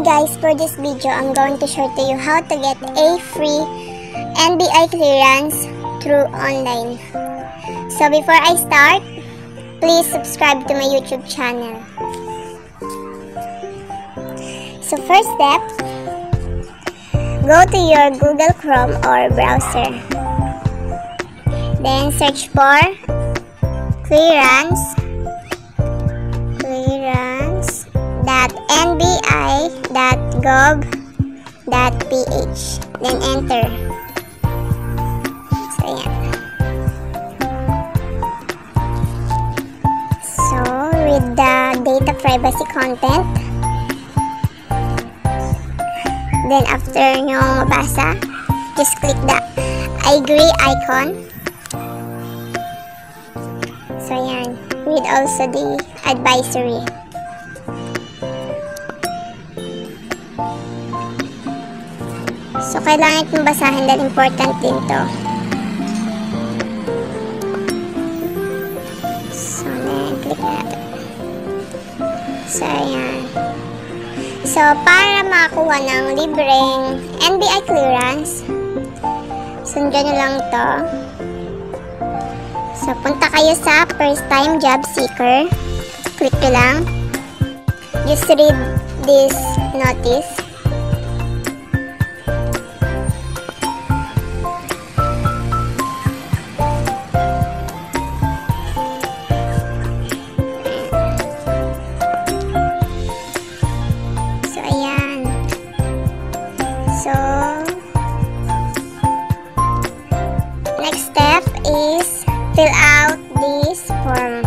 guys, for this video, I'm going to show to you how to get a free NBI clearance through online. So before I start, please subscribe to my YouTube channel. So first step, go to your Google Chrome or browser. Then search for clearance.nbi.gov.ph. Then enter. So yan. So read the data privacy content. Then after nyo mabasa, just click the I agree icon. So yan, read also the advisory. So kailangan itong basahin dahil important din to. So then, click natin. So yan. So para makakuha ng libreng NBI clearance, sundan nyo lang to. So, punta kayo sa first time job seeker. Click nyo lang. Just read this notice. So, ayan. So, next step is fill out this form.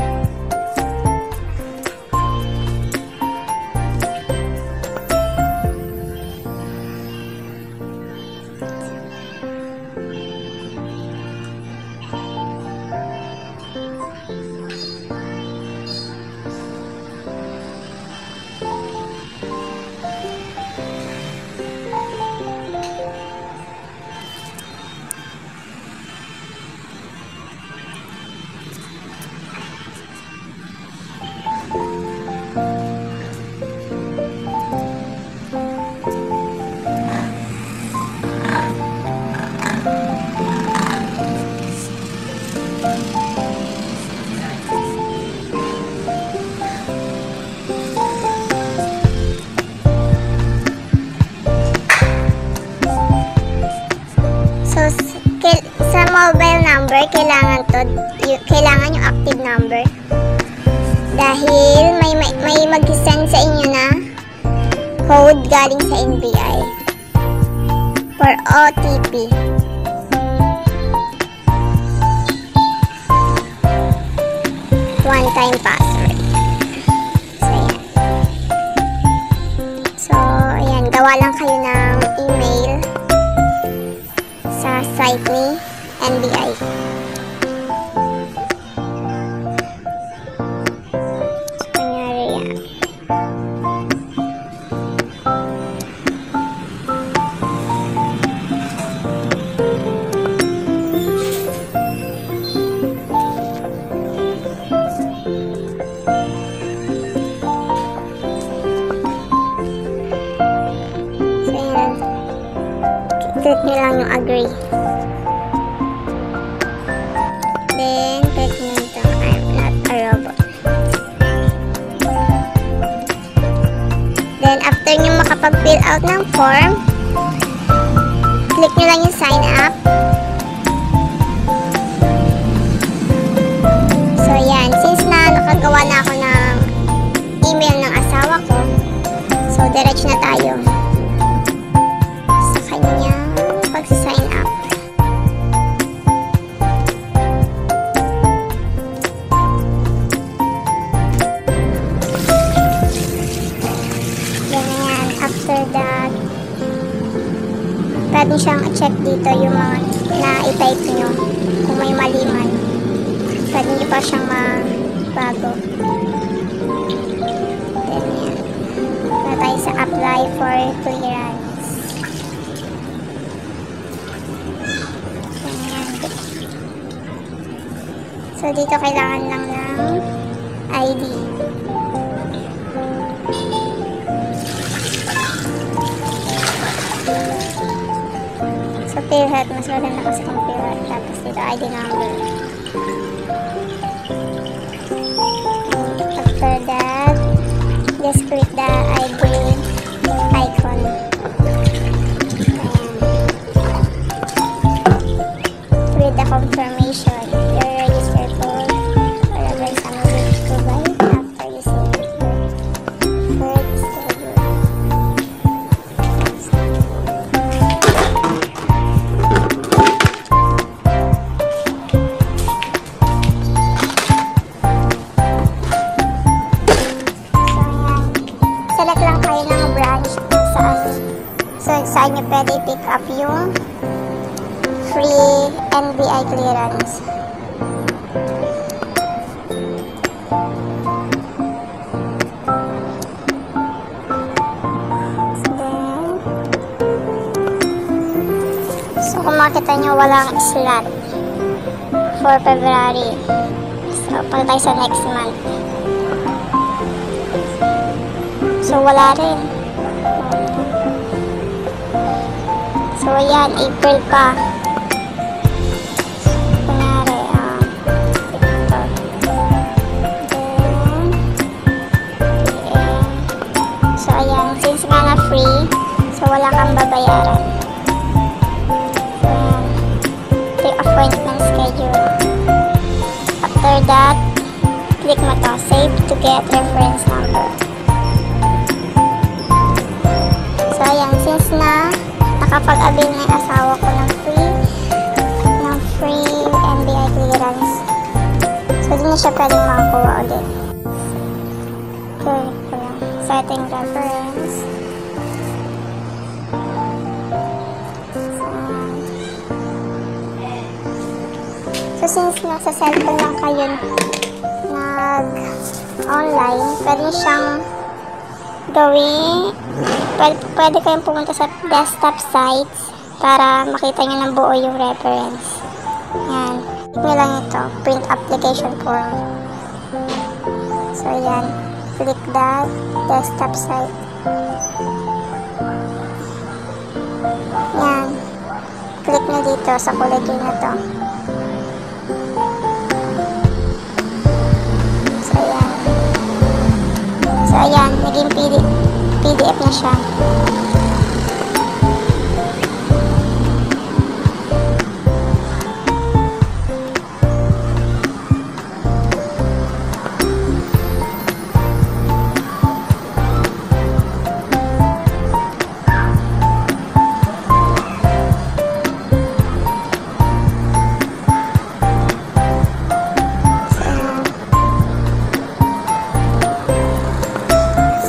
Sa mobile number, kailangan yung active number. Dahil may mag-send sa inyo na code galing sa NBI for OTP. One-time password. So, ayan. Gawa lang kayo ng email sa site ni NBI. So, kunyari yan. So, yan. Click nyo lang yung agree. Then, click nyo ito, I'm not a robot. Then, after nyo makapag-fill out ng form, click nyo lang yung sign up. So, yan. Since nakagawa na ako ng email ng asawa ko, so, diretso na tayo sa kanya pag-sign up. After that, pwede siyang check dito yung mga na-type nyo. Kung may mali man, pwede nyo pa siyang mabago. Then yan. Na tayo sa apply for clearance. So dito kailangan lang ng ID. PhilHealth, mas maganda kasi kung PhilHealth. Tapos dito ID number. After that, just click the ID icon. With the confirmation, you're registered for whatever summary to buy after you save it for schedule. Select lang kayo ng branch saan nyo pwede pick up yung free NBI clearance. So kung makita nyo walang slot for February, so pag tayo sa next month, so wala rin. So ayan, April pa. Since nga na free, so wala kang babayaran. So, take appointment schedule. After that, click mo to, save to get reference number. So ayan, since na nakapag-avail na yung asawa ko ng free NBI clearance, so di na siya pwedeng makakuha ulit. Click ko lang, setting reference. So since nasa cellphone lang kayo nag-online, pwede siyang gawin, pwede kayong pumunta sa desktop sites para makita nyo ng buo yung reference. Yan. Click nyo lang ito, print application form. So yan, click that desktop site. Yan. Click nyo dito sa kulay green na to. So ayan, naging PDF na siya.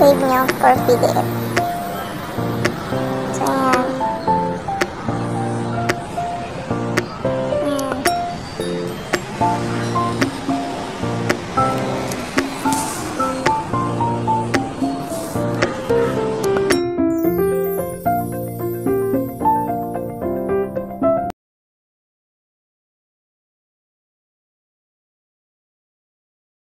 Save nyo for PDF.